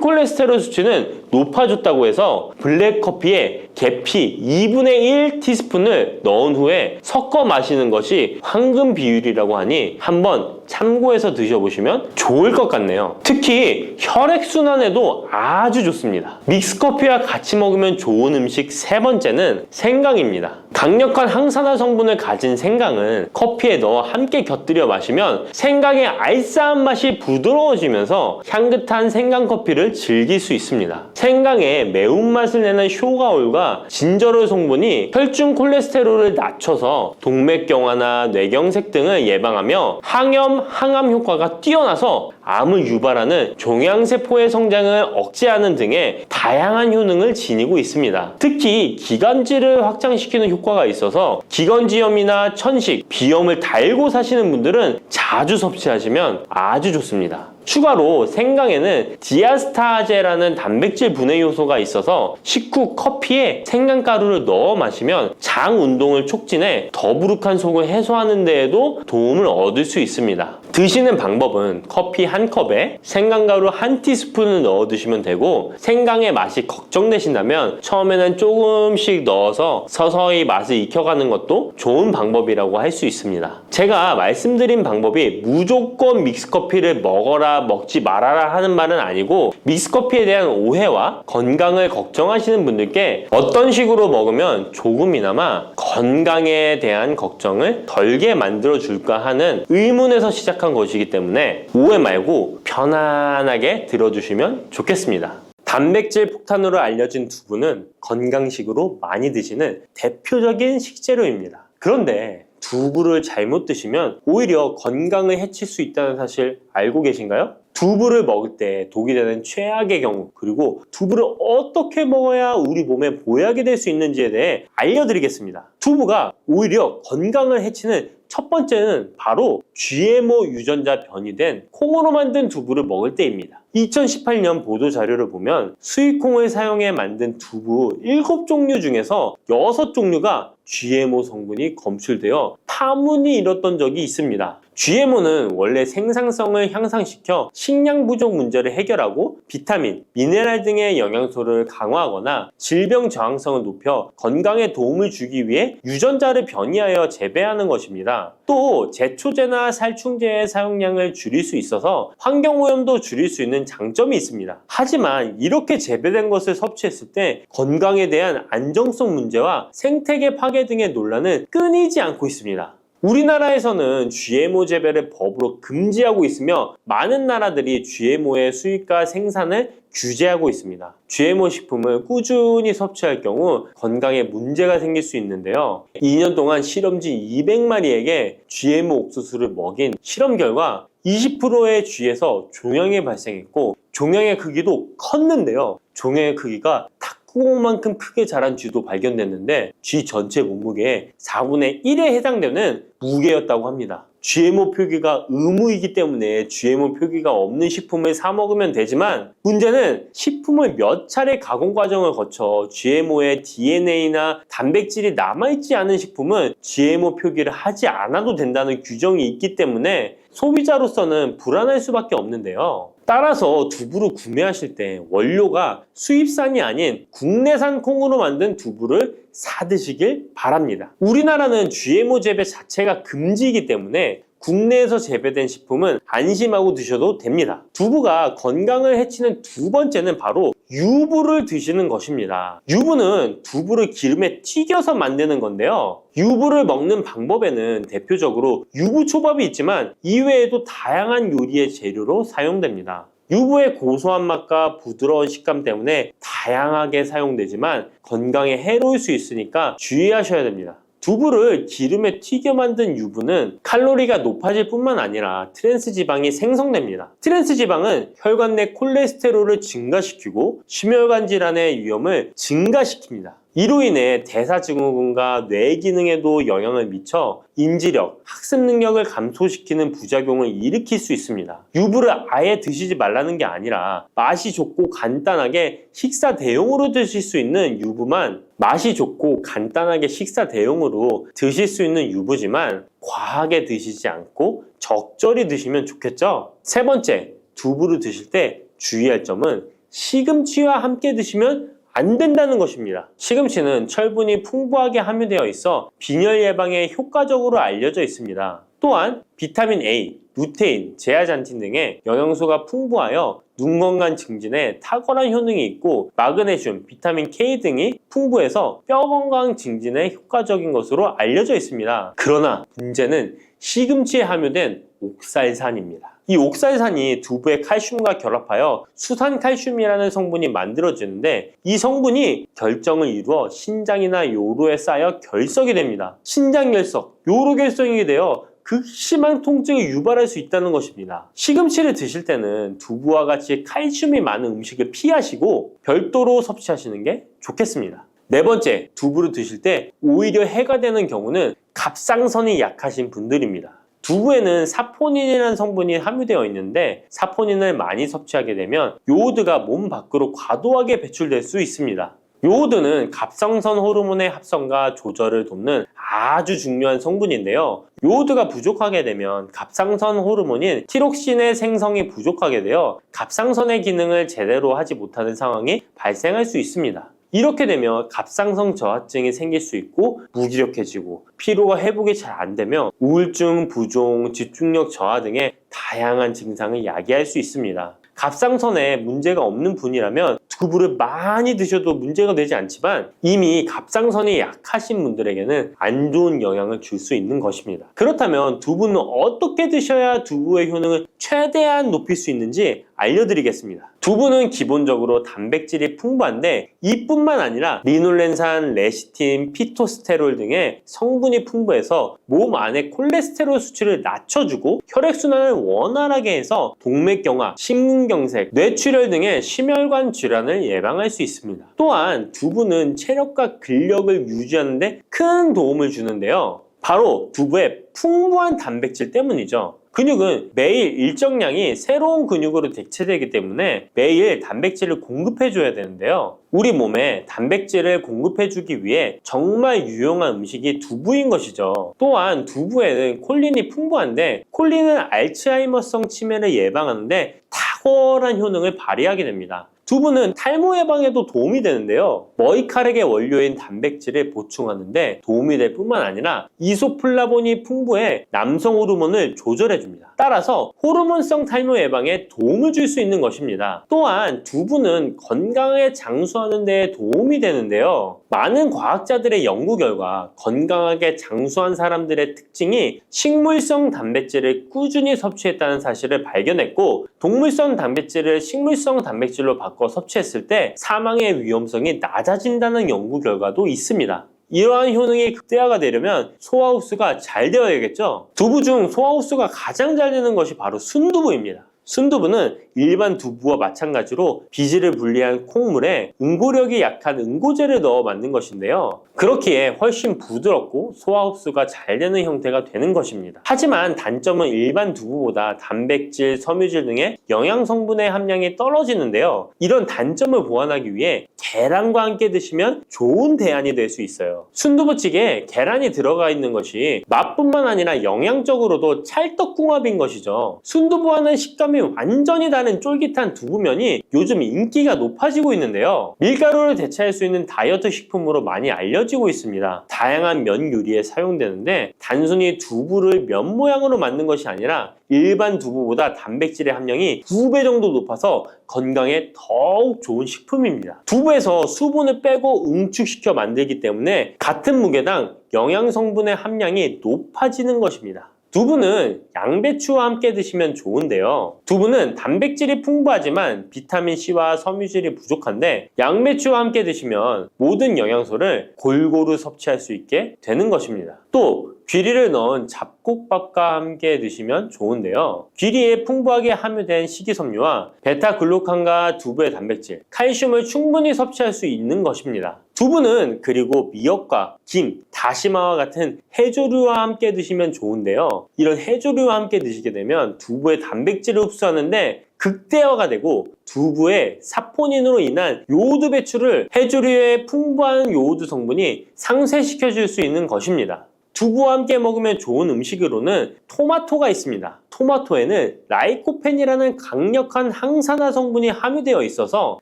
콜레스테롤 수치는 높아졌다고 해서 블랙커피에 계피 2분의 1 티스푼을 넣은 후에 섞어 마시는 것이 황금 비율이라고 하니 한번 참고해서 드셔보시면 좋을 것 같네요. 특히 혈액순환에도 아주 좋습니다. 믹스커피와 같이 먹으면 좋은 음식 세 번째는 생강입니다. 강력한 항산화 성분을 가진 생강은 커피에 넣어 함께 곁들여 마시면 생강의 알싸한 맛이 부드러워지면서 향긋한 생강커피를 즐길 수 있습니다. 생강의 매운맛을 내는 쇼가올과 진저롤 성분이 혈중 콜레스테롤을 낮춰서 동맥경화나 뇌경색 등을 예방하며 항염, 항암 효과가 뛰어나서 암을 유발하는 종양세포의 성장을 억제하는 등의 다양한 효능을 지니고 있습니다. 특히 기관지를 확장시키는 효과가 있어서 기관지염이나 천식, 비염을 달고 사시는 분들은 자주 섭취하시면 아주 좋습니다. 추가로 생강에는 디아스타제라는 단백질 분해 요소가 있어서 식후 커피에 생강가루를 넣어 마시면 장 운동을 촉진해 더부룩한 속을 해소하는 데에도 도움을 얻을 수 있습니다. 드시는 방법은 커피 한 컵에 생강가루 한 티스푼을 넣어 드시면 되고 생강의 맛이 걱정되신다면 처음에는 조금씩 넣어서 서서히 맛을 익혀가는 것도 좋은 방법이라고 할 수 있습니다. 제가 말씀드린 방법이 무조건 믹스커피를 먹어라 먹지 말아라 하는 말은 아니고 믹스커피에 대한 오해와 건강을 걱정하시는 분들께 어떤 식으로 먹으면 조금이나마 건강에 대한 걱정을 덜게 만들어 줄까 하는 의문에서 시작한 것이기 때문에 오해 말고 편안하게 들어주시면 좋겠습니다. 단백질 폭탄으로 알려진 두부는 건강식으로 많이 드시는 대표적인 식재료입니다. 그런데 두부를 잘못 드시면 오히려 건강을 해칠 수 있다는 사실 알고 계신가요? 두부를 먹을 때 독이 되는 최악의 경우, 그리고 두부를 어떻게 먹어야 우리 몸에 보약이 될 수 있는지에 대해 알려드리겠습니다. 두부가 오히려 건강을 해치는 첫 번째는 바로 GMO 유전자 변이된 콩으로 만든 두부를 먹을 때입니다. 2018년 보도 자료를 보면 수입콩을 사용해 만든 두부 7종류 중에서 6종류가 GMO 성분이 검출되어 파문이 일었던 적이 있습니다. GMO는 원래 생산성을 향상시켜 식량 부족 문제를 해결하고 비타민, 미네랄 등의 영양소를 강화하거나 질병 저항성을 높여 건강에 도움을 주기 위해 유전자를 변이하여 재배하는 것입니다. 또 제초제나 살충제의 사용량을 줄일 수 있어서 환경오염도 줄일 수 있는 장점이 있습니다. 하지만 이렇게 재배된 것을 섭취했을 때 건강에 대한 안정성 문제와 생태계 파괴 등의 논란은 끊이지 않고 있습니다. 우리나라에서는 GMO 재배를 법으로 금지하고 있으며 많은 나라들이 GMO의 수입과 생산을 규제하고 있습니다. GMO 식품을 꾸준히 섭취할 경우 건강에 문제가 생길 수 있는데요. 2년 동안 실험지 200마리에게 GMO 옥수수를 먹인 실험 결과 20%의 쥐에서 종양이 발생했고 종양의 크기도 컸는데요. 종양의 크기가 탁구공만큼 크게 자란 쥐도 발견됐는데 쥐 전체 몸무게의 4분의 1에 해당되는 무게였다고 합니다. GMO 표기가 의무이기 때문에 GMO 표기가 없는 식품을 사 먹으면 되지만 문제는 식품을 몇 차례 가공 과정을 거쳐 GMO의 DNA나 단백질이 남아있지 않은 식품은 GMO 표기를 하지 않아도 된다는 규정이 있기 때문에 소비자로서는 불안할 수밖에 없는데요. 따라서 두부를 구매하실 때 원료가 수입산이 아닌 국내산 콩으로 만든 두부를 사 드시길 바랍니다. 우리나라는 GMO 재배 자체가 금지이기 때문에 국내에서 재배된 식품은 안심하고 드셔도 됩니다. 두부가 건강을 해치는 두 번째는 바로 유부를 드시는 것입니다. 유부는 두부를 기름에 튀겨서 만드는 건데요. 유부를 먹는 방법에는 대표적으로 유부초밥이 있지만 이외에도 다양한 요리의 재료로 사용됩니다. 유부의 고소한 맛과 부드러운 식감 때문에 다양하게 사용되지만 건강에 해로울 수 있으니까 주의하셔야 됩니다. 두부를 기름에 튀겨 만든 유부는 칼로리가 높아질 뿐만 아니라 트랜스 지방이 생성됩니다. 트랜스 지방은 혈관 내 콜레스테롤을 증가시키고 심혈관 질환의 위험을 증가시킵니다. 이로 인해 대사증후군과 뇌 기능에도 영향을 미쳐 인지력, 학습 능력을 감소시키는 부작용을 일으킬 수 있습니다. 유부를 아예 드시지 말라는 게 아니라 맛이 좋고 간단하게 식사 대용으로 드실 수 있는 유부만 맛이 좋고 간단하게 식사 대용으로 드실 수 있는 유부지만 과하게 드시지 않고 적절히 드시면 좋겠죠? 세 번째, 두부를 드실 때 주의할 점은 시금치와 함께 드시면 안 된다는 것입니다. 시금치는 철분이 풍부하게 함유되어 있어 빈혈 예방에 효과적으로 알려져 있습니다. 또한 비타민 A, 루테인, 제아잔틴 등의 영양소가 풍부하여 눈 건강 증진에 탁월한 효능이 있고 마그네슘, 비타민 K 등이 풍부해서 뼈 건강 증진에 효과적인 것으로 알려져 있습니다. 그러나 문제는 시금치에 함유된 옥살산입니다. 이 옥살산이 두부의 칼슘과 결합하여 수산칼슘이라는 성분이 만들어지는데 이 성분이 결정을 이루어 신장이나 요로에 쌓여 결석이 됩니다. 신장결석, 요로결석이 되어 극심한 통증을 유발할 수 있다는 것입니다. 시금치를 드실 때는 두부와 같이 칼슘이 많은 음식을 피하시고 별도로 섭취하시는 게 좋겠습니다. 네 번째, 두부를 드실 때 오히려 해가 되는 경우는 갑상선이 약하신 분들입니다. 두부에는 사포닌이라는 성분이 함유되어 있는데 사포닌을 많이 섭취하게 되면 요오드가 몸 밖으로 과도하게 배출될 수 있습니다. 요오드는 갑상선 호르몬의 합성과 조절을 돕는 아주 중요한 성분인데요. 요오드가 부족하게 되면 갑상선 호르몬인 티록신의 생성이 부족하게 되어 갑상선의 기능을 제대로 하지 못하는 상황이 발생할 수 있습니다. 이렇게 되면 갑상선 저하증이 생길 수 있고 무기력해지고 피로가 회복이 잘 안 되며 우울증, 부종, 집중력 저하 등의 다양한 증상을 야기할 수 있습니다. 갑상선에 문제가 없는 분이라면 두부를 많이 드셔도 문제가 되지 않지만 이미 갑상선이 약하신 분들에게는 안 좋은 영향을 줄 수 있는 것입니다. 그렇다면 두부는 어떻게 드셔야 두부의 효능을 최대한 높일 수 있는지 알려드리겠습니다. 두부는 기본적으로 단백질이 풍부한데 이뿐만 아니라 리놀렌산, 레시틴, 피토스테롤 등의 성분이 풍부해서 몸 안의 콜레스테롤 수치를 낮춰주고 혈액순환을 원활하게 해서 동맥경화, 심근경색, 뇌출혈 등의 심혈관 질환을 예방할 수 있습니다. 또한 두부는 체력과 근력을 유지하는 데 큰 도움을 주는데요. 바로 두부의 풍부한 단백질 때문이죠. 근육은 매일 일정량이 새로운 근육으로 대체되기 때문에 매일 단백질을 공급해줘야 되는데요. 우리 몸에 단백질을 공급해주기 위해 정말 유용한 음식이 두부인 것이죠. 또한 두부에는 콜린이 풍부한데 콜린은 알츠하이머성 치매를 예방하는데 탁월한 효능을 발휘하게 됩니다. 두부는 탈모 예방에도 도움이 되는데요. 머리카락의 원료인 단백질을 보충하는데 도움이 될 뿐만 아니라 이소플라본이 풍부해 남성 호르몬을 조절해줍니다. 따라서 호르몬성 탈모 예방에 도움을 줄 수 있는 것입니다. 또한 두부는 건강하게 장수하는 데 도움이 되는데요. 많은 과학자들의 연구 결과 건강하게 장수한 사람들의 특징이 식물성 단백질을 꾸준히 섭취했다는 사실을 발견했고, 동물성 단백질을 식물성 단백질로 바꿔 섭취했을 때 사망의 위험성이 낮아진다는 연구 결과도 있습니다. 이러한 효능이 극대화가 되려면 소화 흡수가 잘 되어야겠죠. 두부 중 소화 흡수가 가장 잘 되는 것이 바로 순두부입니다. 순두부는 일반 두부와 마찬가지로 비질을 분리한 콩물에 응고력이 약한 응고제를 넣어 만든 것인데요. 그렇기에 훨씬 부드럽고 소화 흡수가 잘 되는 형태가 되는 것입니다. 하지만 단점은 일반 두부보다 단백질, 섬유질 등의 영양 성분의 함량이 떨어지는데요. 이런 단점을 보완하기 위해 계란과 함께 드시면 좋은 대안이 될 수 있어요. 순두부찌개에 계란이 들어가 있는 것이 맛뿐만 아니라 영양적으로도 찰떡궁합인 것이죠. 순두부와는 식감이 완전히 다른 쫄깃한 두부면이 요즘 인기가 높아지고 있는데요. 밀가루를 대체할 수 있는 다이어트 식품으로 많이 알려지고 있습니다. 다양한 면 요리에 사용되는데 단순히 두부를 면 모양으로 만든 것이 아니라 일반 두부보다 단백질의 함량이 2배 정도 높아서 건강에 더욱 좋은 식품입니다. 두부에서 수분을 빼고 응축시켜 만들기 때문에 같은 무게당 영양 성분의 함량이 높아지는 것입니다. 두부는 양배추와 함께 드시면 좋은데요. 두부는 단백질이 풍부하지만 비타민C와 섬유질이 부족한데 양배추와 함께 드시면 모든 영양소를 골고루 섭취할 수 있게 되는 것입니다. 또 귀리를 넣은 잡곡밥과 함께 드시면 좋은데요. 귀리에 풍부하게 함유된 식이섬유와 베타글루칸과 두부의 단백질, 칼슘을 충분히 섭취할 수 있는 것입니다. 두부는 그리고 미역과 김, 다시마와 같은 해조류와 함께 드시면 좋은데요. 이런 해조류와 함께 드시게 되면 두부의 단백질을 흡수하는데 극대화가 되고 두부의 사포닌으로 인한 요오드 배출을 해조류의 풍부한 요오드 성분이 상쇄시켜 줄 수 있는 것입니다. 두부와 함께 먹으면 좋은 음식으로는 토마토가 있습니다. 토마토에는 라이코펜이라는 강력한 항산화 성분이 함유되어 있어서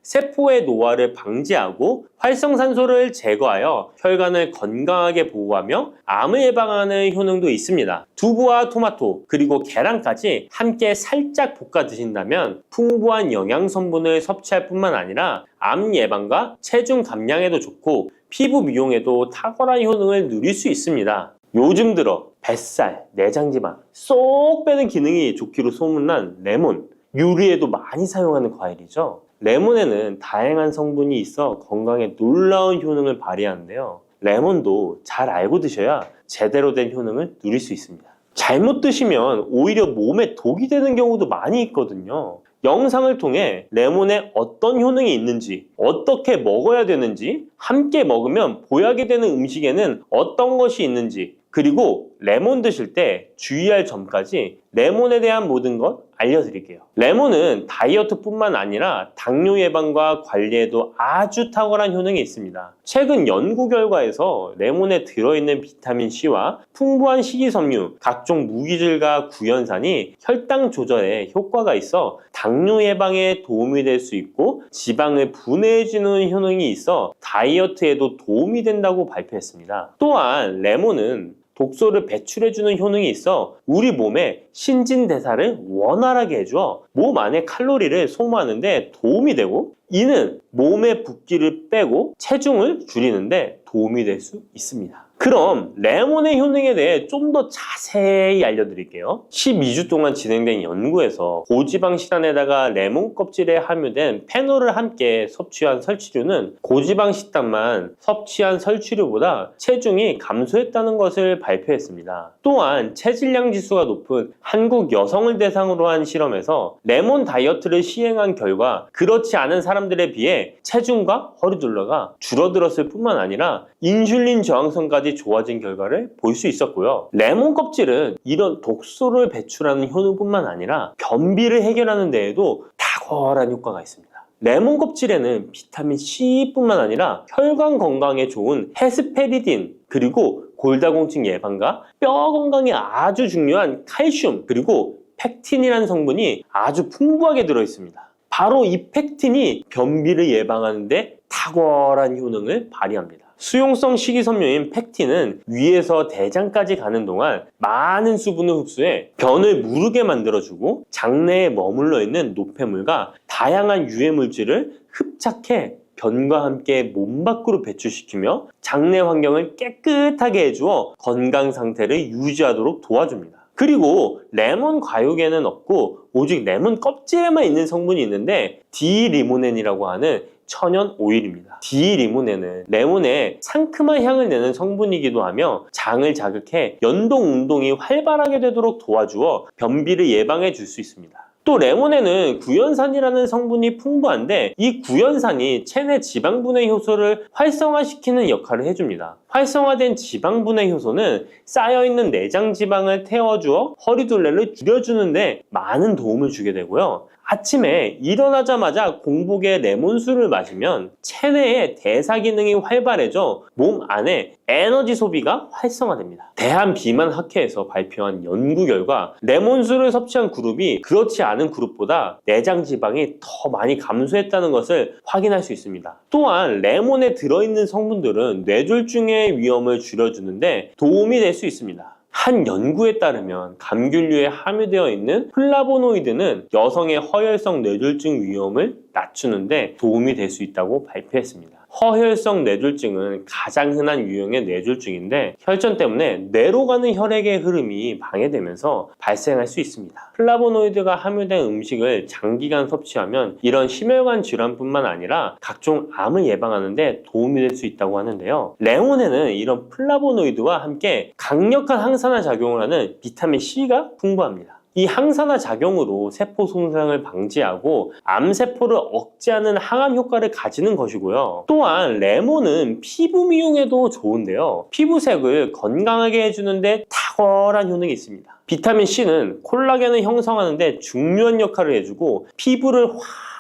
세포의 노화를 방지하고 활성산소를 제거하여 혈관을 건강하게 보호하며 암을 예방하는 효능도 있습니다. 두부와 토마토 그리고 계란까지 함께 살짝 볶아 드신다면 풍부한 영양 성분을 섭취할 뿐만 아니라 암 예방과 체중 감량에도 좋고 피부 미용에도 탁월한 효능을 누릴 수 있습니다. 요즘 들어 뱃살, 내장지방 쏙 빼는 기능이 좋기로 소문난 레몬, 요리에도 많이 사용하는 과일이죠. 레몬에는 다양한 성분이 있어 건강에 놀라운 효능을 발휘하는데요. 레몬도 잘 알고 드셔야 제대로 된 효능을 누릴 수 있습니다. 잘못 드시면 오히려 몸에 독이 되는 경우도 많이 있거든요. 영상을 통해 레몬에 어떤 효능이 있는지, 어떻게 먹어야 되는지, 함께 먹으면 보약이 되는 음식에는 어떤 것이 있는지, 그리고 레몬 드실 때 주의할 점까지 레몬에 대한 모든 것 알려드릴게요. 레몬은 다이어트뿐만 아니라 당뇨 예방과 관리에도 아주 탁월한 효능이 있습니다. 최근 연구 결과에서 레몬에 들어있는 비타민C와 풍부한 식이섬유, 각종 무기질과 구연산이 혈당 조절에 효과가 있어 당뇨 예방에 도움이 될 수 있고 지방을 분해해주는 효능이 있어 다이어트에도 도움이 된다고 발표했습니다. 또한 레몬은 독소를 배출해주는 효능이 있어 우리 몸의 신진대사를 원활하게 해줘 몸 안에 칼로리를 소모하는데 도움이 되고, 이는 몸의 붓기를 빼고 체중을 줄이는데 도움이 될 수 있습니다. 그럼 레몬의 효능에 대해 좀 더 자세히 알려드릴게요. 12주 동안 진행된 연구에서 고지방 식단에다가 레몬 껍질에 함유된 페놀을 함께 섭취한 설치류는 고지방 식단만 섭취한 설치류보다 체중이 감소했다는 것을 발표했습니다. 또한 체질량 지수가 높은 한국 여성을 대상으로 한 실험에서 레몬 다이어트를 시행한 결과 그렇지 않은 사람들에 비해 체중과 허리둘레가 줄어들었을 뿐만 아니라 인슐린 저항성까지 좋아진 결과를 볼 수 있었고요. 레몬 껍질은 이런 독소를 배출하는 효능뿐만 아니라 변비를 해결하는 데에도 탁월한 효과가 있습니다. 레몬 껍질에는 비타민 C뿐만 아니라 혈관 건강에 좋은 헤스페리딘, 그리고 골다공증 예방과 뼈 건강에 아주 중요한 칼슘, 그리고 팩틴이라는 성분이 아주 풍부하게 들어있습니다. 바로 이 팩틴이 변비를 예방하는 데 탁월한 효능을 발휘합니다. 수용성 식이섬유인 팩틴은 위에서 대장까지 가는 동안 많은 수분을 흡수해 변을 무르게 만들어주고 장내에 머물러 있는 노폐물과 다양한 유해 물질을 흡착해 변과 함께 몸 밖으로 배출시키며 장내 환경을 깨끗하게 해주어 건강 상태를 유지하도록 도와줍니다. 그리고 레몬 과육에는 없고 오직 레몬 껍질에만 있는 성분이 있는데 디리모넨이라고 하는 천연 오일입니다. 디리모넨은 레몬의 상큼한 향을 내는 성분이기도 하며 장을 자극해 연동 운동이 활발하게 되도록 도와주어 변비를 예방해 줄 수 있습니다. 또 레몬에는 구연산이라는 성분이 풍부한데 이 구연산이 체내 지방분해 효소를 활성화시키는 역할을 해줍니다. 활성화된 지방분해 효소는 쌓여있는 내장 지방을 태워주어 허리둘레를 줄여주는데 많은 도움을 주게 되고요. 아침에 일어나자마자 공복에 레몬수를 마시면 체내의 대사 기능이 활발해져 몸 안에 에너지 소비가 활성화됩니다. 대한비만학회에서 발표한 연구 결과 레몬수를 섭취한 그룹이 그렇지 않은 그룹보다 내장 지방이 더 많이 감소했다는 것을 확인할 수 있습니다. 또한 레몬에 들어있는 성분들은 뇌졸중의 위험을 줄여주는데 도움이 될 수 있습니다. 한 연구에 따르면 감귤류에 함유되어 있는 플라보노이드는 여성의 허혈성 뇌졸중 위험을 낮추는데 도움이 될 수 있다고 발표했습니다. 허혈성 뇌졸중은 가장 흔한 유형의 뇌졸중인데 혈전 때문에 뇌로 가는 혈액의 흐름이 방해되면서 발생할 수 있습니다. 플라보노이드가 함유된 음식을 장기간 섭취하면 이런 심혈관 질환뿐만 아니라 각종 암을 예방하는 데 도움이 될 수 있다고 하는데요. 레몬에는 이런 플라보노이드와 함께 강력한 항산화 작용을 하는 비타민 C가 풍부합니다. 이 항산화 작용으로 세포 손상을 방지하고 암세포를 억제하는 항암 효과를 가지는 것이고요. 또한 레몬은 피부 미용에도 좋은데요. 피부색을 건강하게 해주는데 탁월한 효능이 있습니다. 비타민 C는 콜라겐을 형성하는 데 중요한 역할을 해주고 피부를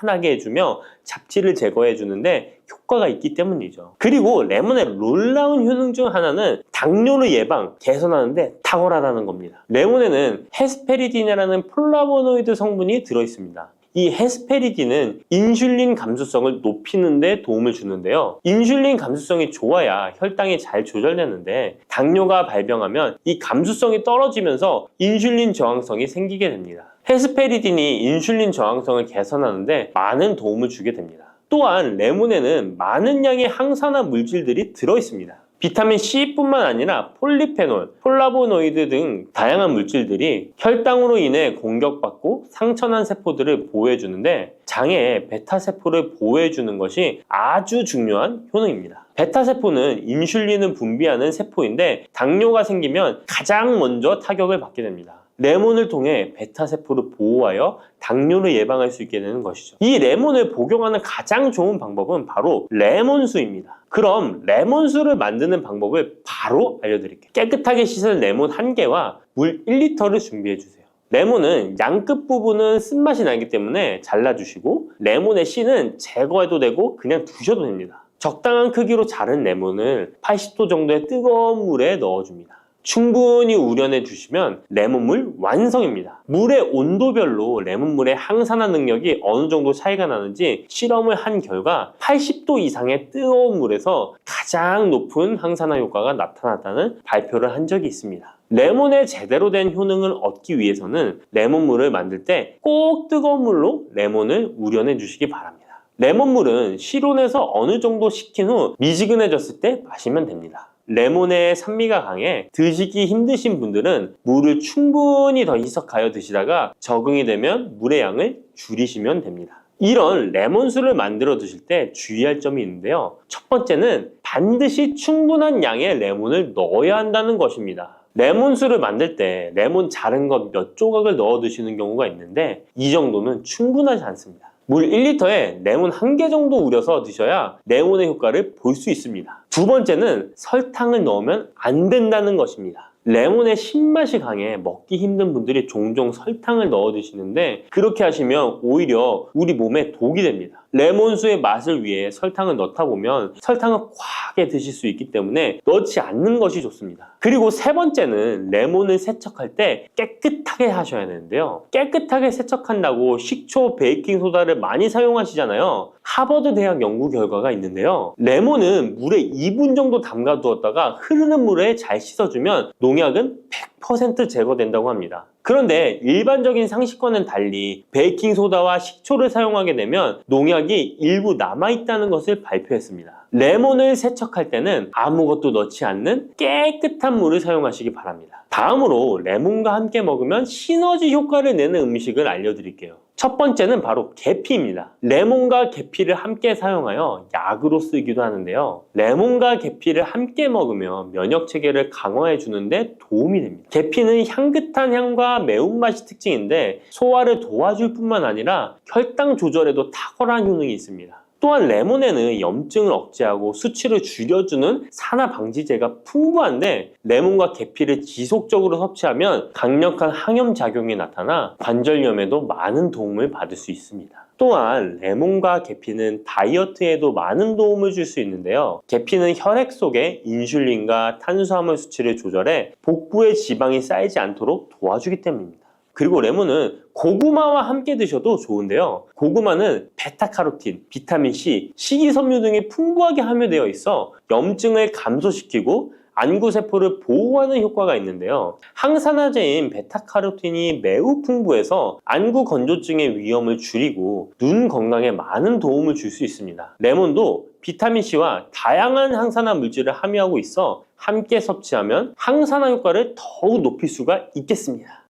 환하게 해주며 잡티를 제거해 주는데 효과가 있기 때문이죠. 그리고 레몬의 놀라운 효능 중 하나는 당뇨를 예방, 개선하는 데 탁월하다는 겁니다. 레몬에는 헤스페리딘이라는 플라보노이드 성분이 들어있습니다. 이 헤스페리딘은 인슐린 감수성을 높이는 데 도움을 주는데요. 인슐린 감수성이 좋아야 혈당이 잘 조절되는데 당뇨가 발병하면 이 감수성이 떨어지면서 인슐린 저항성이 생기게 됩니다. 헤스페리딘이 인슐린 저항성을 개선하는데 많은 도움을 주게 됩니다. 또한 레몬에는 많은 양의 항산화 물질들이 들어있습니다. 비타민 C뿐만 아니라 폴리페놀, 폴라보노이드 등 다양한 물질들이 혈당으로 인해 공격받고 상처난 세포들을 보호해주는데 장에 베타세포를 보호해주는 것이 아주 중요한 효능입니다. 베타세포는 인슐린을 분비하는 세포인데 당뇨가 생기면 가장 먼저 타격을 받게 됩니다. 레몬을 통해 베타세포를 보호하여 당뇨를 예방할 수 있게 되는 것이죠. 이 레몬을 복용하는 가장 좋은 방법은 바로 레몬수입니다. 그럼 레몬수를 만드는 방법을 바로 알려드릴게요. 깨끗하게 씻은 레몬 1개와 물 1리터를 준비해주세요. 레몬은 양끝 부분은 쓴맛이 나기 때문에 잘라주시고 레몬의 씨는 제거해도 되고 그냥 두셔도 됩니다. 적당한 크기로 자른 레몬을 80도 정도의 뜨거운 물에 넣어줍니다. 충분히 우려내 주시면 레몬물 완성입니다. 물의 온도별로 레몬물의 항산화 능력이 어느 정도 차이가 나는지 실험을 한 결과 80도 이상의 뜨거운 물에서 가장 높은 항산화 효과가 나타났다는 발표를 한 적이 있습니다. 레몬의 제대로 된 효능을 얻기 위해서는 레몬물을 만들 때 꼭 뜨거운 물로 레몬을 우려내 주시기 바랍니다. 레몬물은 실온에서 어느 정도 식힌 후 미지근해졌을 때 마시면 됩니다. 레몬의 산미가 강해 드시기 힘드신 분들은 물을 충분히 더 희석하여 드시다가 적응이 되면 물의 양을 줄이시면 됩니다. 이런 레몬수를 만들어 드실 때 주의할 점이 있는데요. 첫 번째는 반드시 충분한 양의 레몬을 넣어야 한다는 것입니다. 레몬수를 만들 때 레몬 자른 것 몇 조각을 넣어 드시는 경우가 있는데 이 정도는 충분하지 않습니다. 물 1리터에 레몬 1개 정도 우려서 드셔야 레몬의 효과를 볼 수 있습니다. 두 번째는 설탕을 넣으면 안 된다는 것입니다. 레몬의 신맛이 강해 먹기 힘든 분들이 종종 설탕을 넣어 드시는데 그렇게 하시면 오히려 우리 몸에 독이 됩니다. 레몬수의 맛을 위해 설탕을 넣다 보면 설탕을 과하게 드실 수 있기 때문에 넣지 않는 것이 좋습니다. 그리고 세 번째는 레몬을 세척할 때 깨끗하게 하셔야 되는데요. 깨끗하게 세척한다고 식초, 베이킹소다를 많이 사용하시잖아요. 하버드 대학 연구 결과가 있는데요. 레몬은 물에 2분 정도 담가 두었다가 흐르는 물에 잘 씻어주면 농약은 100% 제거된다고 합니다. 그런데 일반적인 상식과는 달리 베이킹소다와 식초를 사용하게 되면 농약이 일부 남아있다는 것을 발표했습니다. 레몬을 세척할 때는 아무것도 넣지 않는 깨끗한 물을 사용하시기 바랍니다. 다음으로 레몬과 함께 먹으면 시너지 효과를 내는 음식을 알려드릴게요. 첫 번째는 바로 계피입니다. 레몬과 계피를 함께 사용하여 약으로 쓰기도 하는데요. 레몬과 계피를 함께 먹으면 면역 체계를 강화해 주는데 도움이 됩니다. 계피는 향긋한 향과 매운맛이 특징인데 소화를 도와줄 뿐만 아니라 혈당 조절에도 탁월한 효능이 있습니다. 또한 레몬에는 염증을 억제하고 수치를 줄여주는 산화 방지제가 풍부한데 레몬과 계피를 지속적으로 섭취하면 강력한 항염 작용이 나타나 관절염에도 많은 도움을 받을 수 있습니다. 또한 레몬과 계피는 다이어트에도 많은 도움을 줄 수 있는데요. 계피는 혈액 속에 인슐린과 탄수화물 수치를 조절해 복부에 지방이 쌓이지 않도록 도와주기 때문입니다. 그리고 레몬은 고구마와 함께 드셔도 좋은데요. 고구마는 베타카로틴, 비타민C, 식이섬유 등이 풍부하게 함유되어 있어 염증을 감소시키고 안구세포를 보호하는 효과가 있는데요. 항산화제인 베타카로틴이 매우 풍부해서 안구 건조증의 위험을 줄이고 눈 건강에 많은 도움을 줄 수 있습니다. 레몬도 비타민C와 다양한 항산화 물질을 함유하고 있어 함께 섭취하면 항산화 효과를 더욱 높일 수가 있겠습니다.